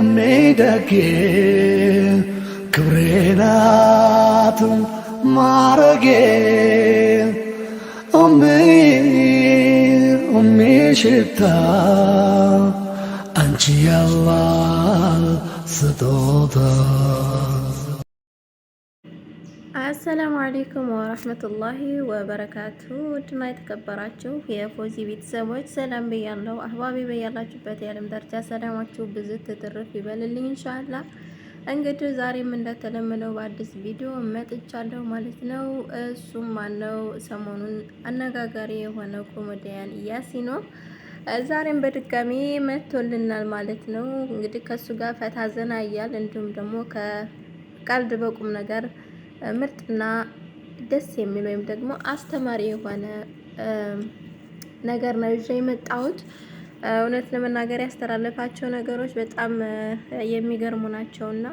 ሜደጌ ክብሬናት ማረጌ ሽታ አንቺ ያላህ ስጦታ። አሰላሙ አለይኩም ወራህመቱላሂ ወበረካቱ። ውድና የተከበራችሁ የፎዚ ቤተሰቦች ሰላም ብያለሁ። አህባቢ በያላችሁበት የዓለም ዳርቻ ሰላማችሁ ብዝት ትርፍ ይበልልኝ ኢንሻአላህ። እንግዲህ ዛሬም እንደተለመደው በአዲስ ቪዲዮ መጥቻለሁ ማለት ነው። እሱም ማነው ሰሞኑን አነጋጋሪ የሆነው ኮሜዲያን ያሲኖ ዛሬም በድጋሚ መጥቶልናል ማለት ነው። እንግዲህ ከሱ ጋር ፈታ ዘና እያል እንዲሁም ደግሞ ከቀልድ በቁም ነገር ምርጥና ደስ የሚል ወይም ደግሞ አስተማሪ የሆነ ነገር ነው ይዤ የመጣሁት። እውነት ለመናገር ያስተላለፋቸው ነገሮች በጣም የሚገርሙ ናቸውና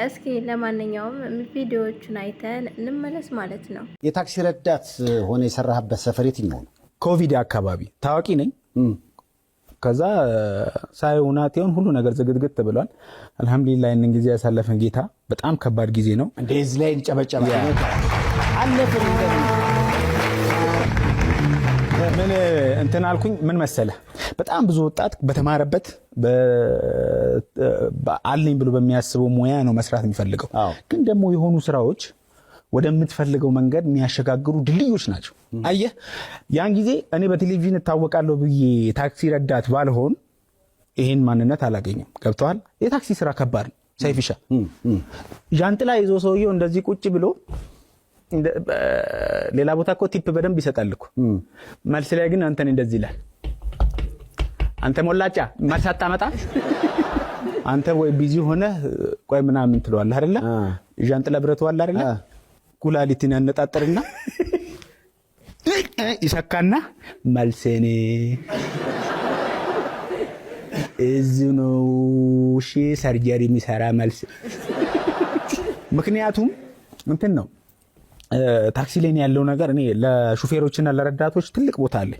እስኪ ለማንኛውም ቪዲዮዎቹን አይተን እንመለስ ማለት ነው። የታክሲ ረዳት ሆነ የሰራህበት ሰፈር የትኛው ነው? ኮቪድ አካባቢ ታዋቂ ነኝ። ከዛ ሳይውናቴውን ሁሉ ነገር ዝግትግት ብሏል። አልহামዱሊላህ እንን ጊዜ ያሳለፈን ጌታ በጣም ከባድ ጊዜ ነው። እንደዚህ ላይ እንጨበጨባ አለፈን። ምን እንትን አልኩኝ። ምን መሰለ በጣም ብዙ ወጣት በተማረበት አለኝ ብሎ በሚያስበው ሙያ ነው መስራት የሚፈልገው። ግን ደግሞ የሆኑ ስራዎች ወደምትፈልገው መንገድ የሚያሸጋግሩ ድልድዮች ናቸው። አየህ ያን ጊዜ እኔ በቴሌቪዥን እታወቃለሁ ብዬ ታክሲ ረዳት ባልሆን ይሄን ማንነት አላገኘም። ገብቷል? የታክሲ ስራ ከባድ ነው። ሳይፍሻ ጃንጥላ ይዞ ሰውየው እንደዚህ ቁጭ ብሎ ሌላ ቦታ እኮ ቲፕ በደንብ ይሰጣል እኮ። መልስ ላይ ግን አንተን እንደዚህ ይላል። አንተ ሞላጫ መልስ አታመጣ አንተ ወይ ቢዚ ሆነ ቆይ ምናምን ትለዋለህ አይደለ? ጃንጥላ ብረቱ አለ አይደለ? ኩላሊትን ያነጣጥርና ይሰካና መልሰኔ እዝኑ ሺ ሰርጀሪ የሚሰራ መልስ። ምክንያቱም እንትን ነው ታክሲ ላይ ያለው ነገር። እኔ ለሹፌሮችና ለረዳቶች ትልቅ ቦታ አለ።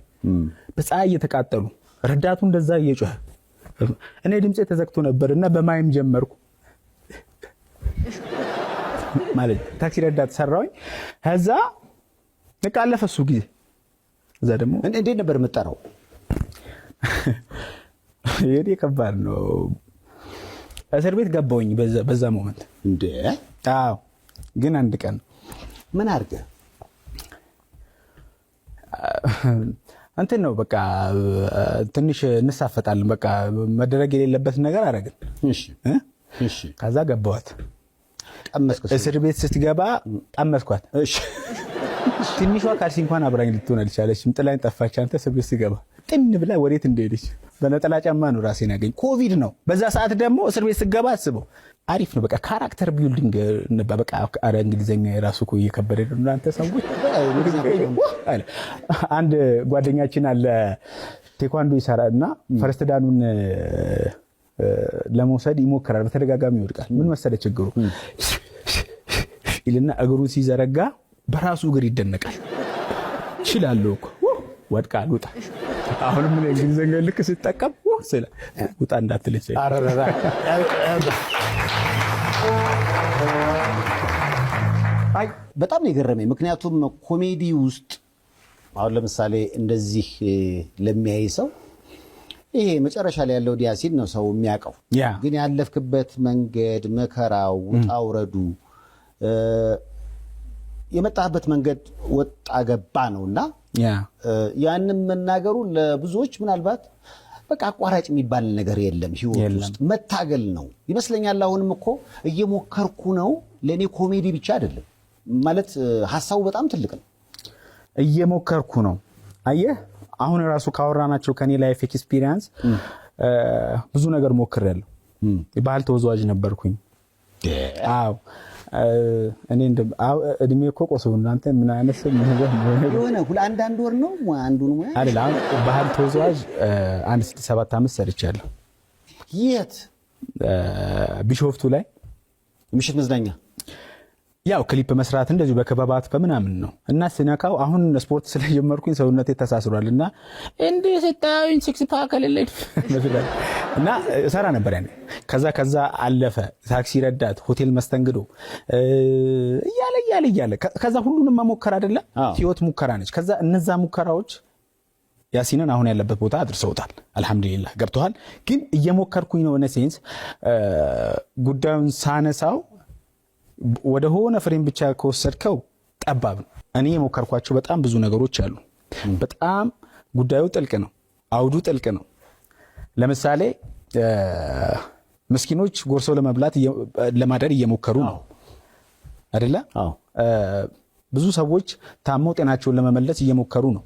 በፀሐይ እየተቃጠሉ ረዳቱ እንደዛ እየጮኸ እኔ ድምጼ ተዘግቶ ነበርና በማይም ጀመርኩ ማለት ታክሲ ረዳት ሰራውኝ። ከዛ ንቃለፈ እሱ ጊዜ እዛ ደግሞ እንዴት ነበር የምጠራው? የኔ ከባድ ነው። እስር ቤት ገባውኝ በዛ ሞመንት እንዴ? አዎ። ግን አንድ ቀን ምን አድርገህ እንትን ነው በቃ ትንሽ እንሳፈጣለን። በቃ መደረግ የሌለበት ነገር አደረግን። እሺ ከዛ ገባዋት። ቀመስኩ። እስር ቤት ስትገባ ቀመስኳት። እሺ ትንሿ ካልሲ እንኳን አብራኝ ልትሆን አልቻለችም። ጥላኝ ጠፋች። አንተ እስር ቤት ስትገባ ጥን ብላ ወዴት እንደሄደች በነጠላ ጫማ ነው ራሴን ያገኝ። ኮቪድ ነው በዛ ሰዓት ደግሞ እስር ቤት ስትገባ አስበው። አሪፍ ነው በቃ ካራክተር ቢልዲንግ ነበር። በቃ አረ እንግሊዘኛ የራሱ እኮ እየከበደ ነው አንተ ሰዎች። አንድ ጓደኛችን አለ ቴኳንዶ ይሰራልና ፈርስት ዳኑን ለመውሰድ ይሞክራል። በተደጋጋሚ ይወድቃል። ምን መሰለ ችግሩ ይልና እግሩን ሲዘረጋ በራሱ እግር ይደነቃል። ይችላል እኮ ወድቃል ውጣ። አሁን ምን እንግሊዘኛ ልክ ሲጠቀም ወሰለ ውጣ እንዳትልች። አይ በጣም ነው የገረመኝ። ምክንያቱም ኮሜዲ ውስጥ አሁን ለምሳሌ እንደዚህ ለሚያይ ሰው ይሄ መጨረሻ ላይ ያለው ያሲን ነው ሰው የሚያውቀው። ግን ያለፍክበት መንገድ መከራው ውጣ ውረዱ የመጣህበት መንገድ ወጣ ገባ ነውና ያንን መናገሩ ለብዙዎች ምናልባት በቃ አቋራጭ የሚባል ነገር የለም ህይወት ውስጥ መታገል ነው ይመስለኛል። አሁንም እኮ እየሞከርኩ ነው። ለኔ ኮሜዲ ብቻ አይደለም ማለት ሐሳቡ በጣም ትልቅ ነው። እየሞከርኩ ነው። አየህ አሁን ራሱ ካወራናቸው ከኔ ላይፍ ኤክስፒሪየንስ ብዙ ነገር ሞክሬያለሁ። የባህል ተወዛዋዥ ነበርኩኝ። አዎ እኔ እድሜ እኮ ቆሶ እናንተ ምን አይነት ሰው የሆነ አንድ ወር ነው አንዱን ነው አይደል? ባህል ተወዛዋዥ 1-7 ዓመት ሰርቻለሁ። የት? ቢሾፍቱ ላይ ምሽት መዝናኛ ያው ክሊፕ መስራት እንደዚሁ በከበባት በምናምን ነው እና ስነካው አሁን ስፖርት ስለጀመርኩኝ ሰውነቴ ተሳስሯል እና እንደ ስታዩኝ ሲክስ ፓክ አለልኝ እና ሰራ ነበር ያኔ። ከዛ አለፈ ታክሲ ረዳት፣ ሆቴል መስተንግዶ እያለ ከዛ ሁሉንም መሞከር አይደለ ህይወት ሙከራ ነች። ከዛ እነዛ ሙከራዎች ያሲንን አሁን ያለበት ቦታ አድርሰውታል። አልহামዱሊላህ ገብቷል። ግን እየሞከርኩኝ ነው እነ ሴንስ ጉዳዩን ሳነሳው ወደ ሆነ ፍሬም ብቻ ከወሰድከው ጠባብ ነው። እኔ የሞከርኳቸው በጣም ብዙ ነገሮች አሉ። በጣም ጉዳዩ ጥልቅ ነው፣ አውዱ ጥልቅ ነው። ለምሳሌ ምስኪኖች ጎርሰው ለመብላት ለማደር እየሞከሩ ነው አይደለ? ብዙ ሰዎች ታመው ጤናቸውን ለመመለስ እየሞከሩ ነው።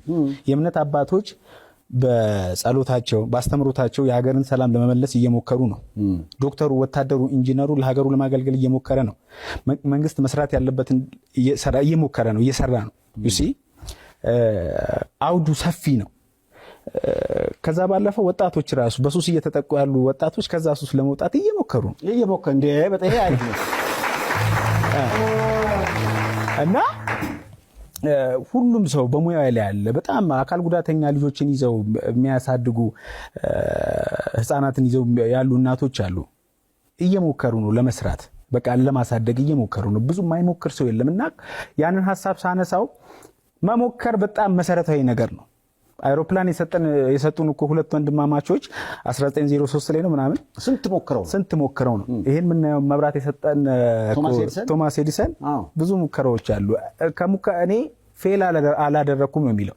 የእምነት አባቶች በጸሎታቸው ባስተምሮታቸው የሀገርን ሰላም ለመመለስ እየሞከሩ ነው። ዶክተሩ፣ ወታደሩ፣ ኢንጂነሩ ለሀገሩ ለማገልገል እየሞከረ ነው። መንግስት መስራት ያለበትን እየሞከረ ነው፣ እየሰራ ነው። ዩሲ አውዱ ሰፊ ነው። ከዛ ባለፈው ወጣቶች ራሱ በሱስ እየተጠቁ ያሉ ወጣቶች ከዛ ሱስ ለመውጣት እየሞከሩ ነው። እንደ በጣም አሪፍ ነው እና ሁሉም ሰው በሙያው ላይ ያለ በጣም አካል ጉዳተኛ ልጆችን ይዘው የሚያሳድጉ ህፃናትን ይዘው ያሉ እናቶች አሉ። እየሞከሩ ነው ለመስራት፣ በቃ ለማሳደግ እየሞከሩ ነው። ብዙ የማይሞክር ሰው የለምና ያንን ሐሳብ ሳነሳው መሞከር በጣም መሰረታዊ ነገር ነው። አይሮፕላን የሰጡን እኮ ሁለት ወንድማማቾች 1903 ላይ ነው ምናምን ስንት ሞክረው ነው ይሄን ምናየው መብራት የሰጠን ቶማስ ኤዲሰን። ብዙ ሙከራዎች አሉ። እኔ ፌል አላደረኩም ነው የሚለው።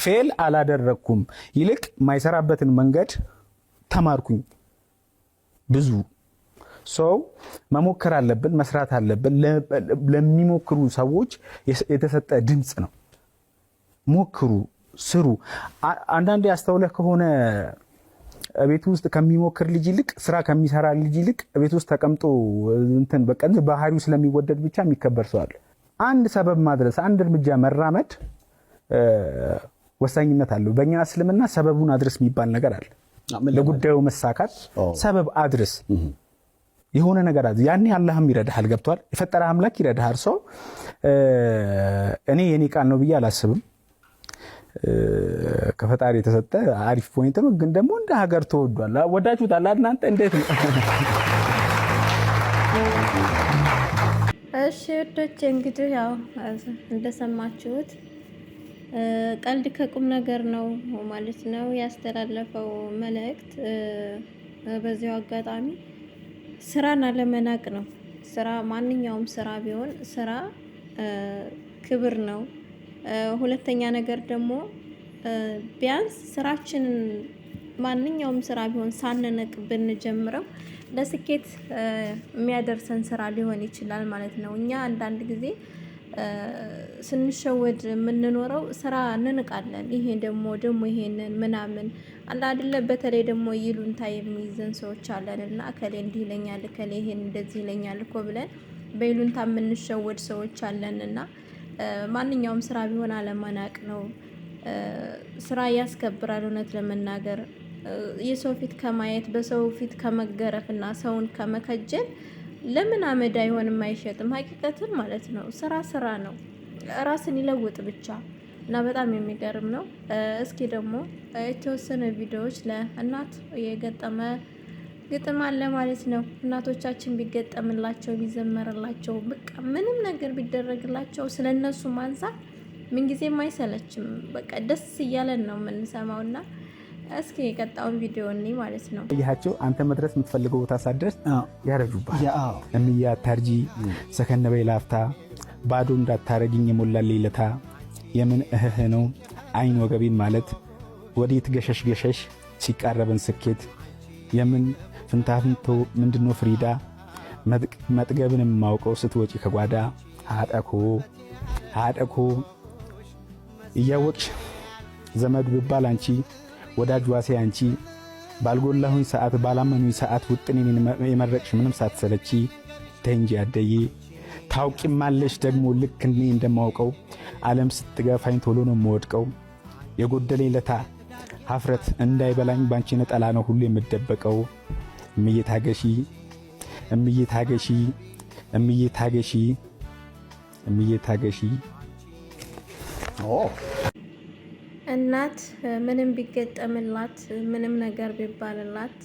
ፌል አላደረኩም ይልቅ ማይሰራበትን መንገድ ተማርኩኝ። ብዙ ሰው መሞከር አለብን፣ መስራት አለብን። ለሚሞክሩ ሰዎች የተሰጠ ድምጽ ነው። ሞክሩ፣ ስሩ። አንዳንዴ ያስተውለህ ከሆነ ቤት ውስጥ ከሚሞክር ልጅ ይልቅ ስራ ከሚሰራ ልጅ ይልቅ ቤት ውስጥ ተቀምጦ እንትን በቃ ባህሪው ስለሚወደድ ብቻ የሚከበር ሰው አለ። አንድ ሰበብ ማድረስ፣ አንድ እርምጃ መራመድ ወሳኝነት አለው። በእኛ እስልምና ሰበቡን አድርስ የሚባል ነገር አለ። ለጉዳዩ መሳካት ሰበብ አድርስ፣ የሆነ ነገር አድርስ። ያኔ አላህም ይረዳሃል። ገብቷል? የፈጠረ አምላክ ይረዳሃል። ሰው እኔ የኔ ቃል ነው ብዬ አላስብም። ከፈጣሪ የተሰጠ አሪፍ ፖይንት ነው። ግን ደግሞ እንደ ሀገር ተወዷል። ወዳችሁታል እናንተ? እንዴት ነው? እሺ ወዶች እንግዲህ ያው እንደሰማችሁት ቀልድ ከቁም ነገር ነው ማለት ነው ያስተላለፈው መልእክት። በዚሁ አጋጣሚ ስራን አለመናቅ ነው። ስራ ማንኛውም ስራ ቢሆን ስራ ክብር ነው። ሁለተኛ ነገር ደግሞ ቢያንስ ስራችንን ማንኛውም ስራ ቢሆን ሳንነቅ ብንጀምረው ለስኬት የሚያደርሰን ስራ ሊሆን ይችላል ማለት ነው። እኛ አንዳንድ ጊዜ ስንሸወድ የምንኖረው ስራ እንንቃለን። ይሄ ደግሞ ይሄንን ምናምን አንድ አይደለ። በተለይ ደግሞ ይሉንታ የሚይዘን ሰዎች አለንና እከሌ እንዲህ ይለኛል፣ እከሌ ይሄን እንደዚህ ይለኛል እኮ ብለን በይሉንታ የምንሸወድ ሰዎች አለንና ማንኛውም ስራ ቢሆን አለመናቅ ነው። ስራ ያስከብራል። እውነት ለመናገር የሰው ፊት ከማየት በሰው ፊት ከመገረፍና ሰውን ከመከጀል ለምን አመድ አይሆንም አይሸጥም። ሀቂቀትን ማለት ነው። ስራ ነው። ራስን ይለውጥ ብቻ እና በጣም የሚገርም ነው። እስኪ ደግሞ የተወሰነ ቪዲዮዎች ለእናት የገጠመ ግጥም አለ ማለት ነው። እናቶቻችን ቢገጠምላቸው ቢዘመርላቸው በቃ ምንም ነገር ቢደረግላቸው ስለነሱ ማንሳት ምንጊዜም አይሰለችም። በቃ ደስ እያለን ነው የምንሰማውና እስኪ የቀጣውን ቪዲዮ እኔ ማለት ነው ይያቸው አንተ መድረስ የምትፈልገው ቦታ ሳትደርስ ያረጁባል። እምዬ አታርጂ ሰከነ በይ ላፍታ ባዶ እንዳታረግኝ የሞላልኝ ለታ የምን እህህ ነው አይን ወገቤን ማለት ወዴት ገሸሽ ሲቃረበን ስኬት የምን ፍንታፍንቶ ምንድነው ፍሪዳ መጥገብን የማውቀው ስትወጪ ከጓዳ አጠኮ እያወቅሽ ዘመድ ብባል አንቺ ወዳጅ ዋሴ አንቺ ባልጎላሁኝ ሰዓት ባላመኑኝ ሰዓት ውጥኔን የመረቅሽ ምንም ሳትሰለቺ ተንጂ አደዬ ታውቂማለሽ ደግሞ ልክ እኔ እንደማውቀው ዓለም ስትገፋኝ ቶሎ ነው የምወድቀው የጎደለኝ ለታ ሀፍረት እንዳይበላኝ ባንቺ ነጠላ ነው ሁሉ የምደበቀው እምዬ ታገሺ እምየታገሺ እናት ምንም ቢገጠምላት ምንም ነገር ቢባልላት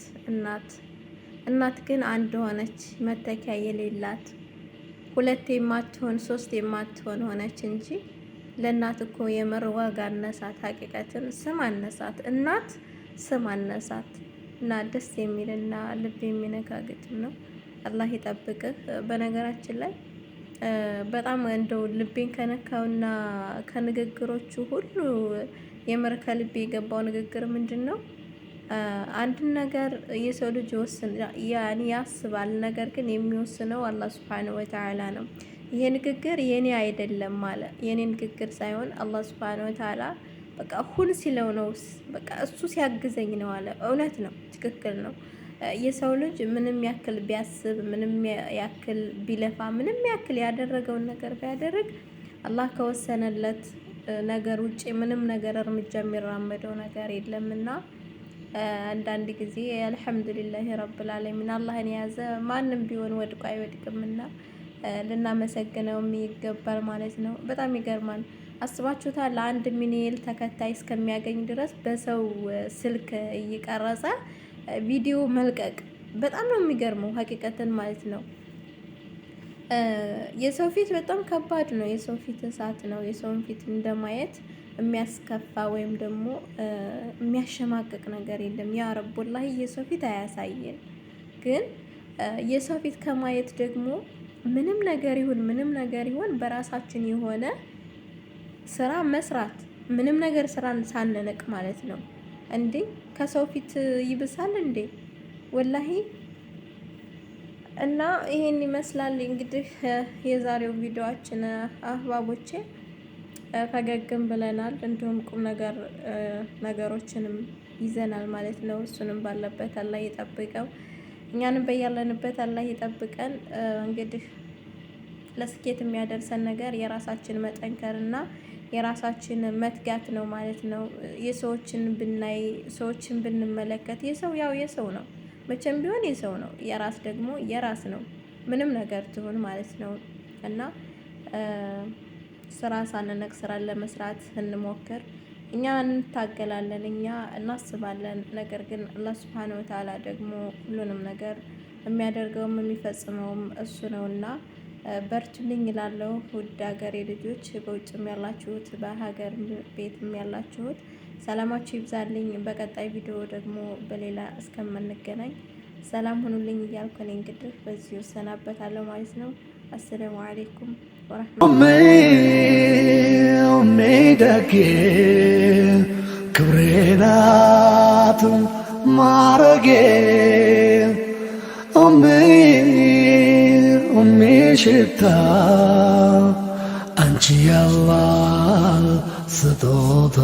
እናት ግን አንድ ሆነች፣ መተኪያ የሌላት ሁለት የማትሆን ሶስት የማትሆን ሆነች እንጂ ለእናት እኮ የምር ዋጋ አነሳት። ሀቂቀትን ስም አነሳት፣ እናት ስም አነሳት። እና ደስ የሚልና ልብ የሚነካ ግጥም ነው። አላህ ይጠብቅህ። በነገራችን ላይ በጣም እንደው ልቤን ከነካውና ከንግግሮቹ ሁሉ የምር ከልቤ የገባው ንግግር ምንድን ነው? አንድን ነገር የሰው ልጅ ያስባል፣ ነገር ግን የሚወስነው አላህ ሱብሓነሁ ወተዓላ ነው። ይሄ ንግግር የኔ አይደለም ማለት የኔ ንግግር ሳይሆን አላህ ሱብሓነሁ ወተዓላ በቃ ሁን ሲለው ነው፣ በቃ እሱ ሲያግዘኝ ነው አለ። እውነት ነው፣ ትክክል ነው። የሰው ልጅ ምንም ያክል ቢያስብ፣ ምንም ያክል ቢለፋ፣ ምንም ያክል ያደረገውን ነገር ቢያደርግ አላህ ከወሰነለት ነገር ውጪ ምንም ነገር እርምጃ የሚራመደው ነገር የለምና አንዳንድ ጊዜ አልሐምዱሊላህ ረብል ዓለሚን አላህን የያዘ ማንም ቢሆን ወድቆ አይወድቅምና ልናመሰግነው ይገባል ማለት ነው። በጣም ይገርማል። አስባችሁታል? ለአንድ ሚሊዮን ተከታይ እስከሚያገኝ ድረስ በሰው ስልክ እየቀረጸ ቪዲዮ መልቀቅ በጣም ነው የሚገርመው ሀቂቀትን ማለት ነው። የሰው ፊት በጣም ከባድ ነው። የሰው ፊት እሳት ነው። የሰውን ፊት እንደማየት የሚያስከፋ ወይም ደግሞ የሚያሸማቅቅ ነገር የለም። ያ ረብ ወላሂ የሰው ፊት አያሳየን። ግን የሰው ፊት ከማየት ደግሞ ምንም ነገር ይሁን በራሳችን የሆነ ስራ መስራት፣ ምንም ነገር ስራን ሳንነቅ ማለት ነው። እንዴ ከሰው ፊት ይብሳል እንዴ? ወላሂ። እና ይሄን ይመስላል እንግዲህ የዛሬው ቪዲዮአችን አህባቦቼ። ፈገግም ብለናል፣ እንዲሁም ቁም ነገሮችንም ይዘናል ማለት ነው። እሱንም ባለበት አላህ ይጠብቀው፣ እኛንም በያለንበት አላህ ይጠብቀን። እንግዲህ ለስኬት የሚያደርሰን ነገር የራሳችን መጠንከርና የራሳችን መትጋት ነው ማለት ነው። የሰዎችን ብናይ፣ ሰዎችን ብንመለከት የሰው ነው መቼም ቢሆን የሰው ነው። የራስ ደግሞ የራስ ነው፣ ምንም ነገር ትሁን ማለት ነው። እና ስራ ሳንነቅ ስራን ለመስራት እንሞክር። እኛ እንታገላለን፣ እኛ እናስባለን። ነገር ግን አላህ ሱብሓነሁ ወተዓላ ደግሞ ሁሉንም ነገር የሚያደርገውም የሚፈጽመውም እሱ ነውና በርቱልኝ እላለሁ። ውድ ሀገሬ ልጆች፣ በውጭም ያላችሁት በሀገር ቤትም ያላችሁት ሰላማችሁ ይብዛልኝ። በቀጣይ ቪዲዮ ደግሞ በሌላ እስከምንገናኝ ሰላም ሁኑልኝ እያልኩ እኔ እንግዲህ በዚሁ እሰናበታለሁ ማለት ነው። አሰላሙ አለይኩም ደጌ ክብሬ ናት ማረጌ ሽታ አንቺ ያላህ ስጦታ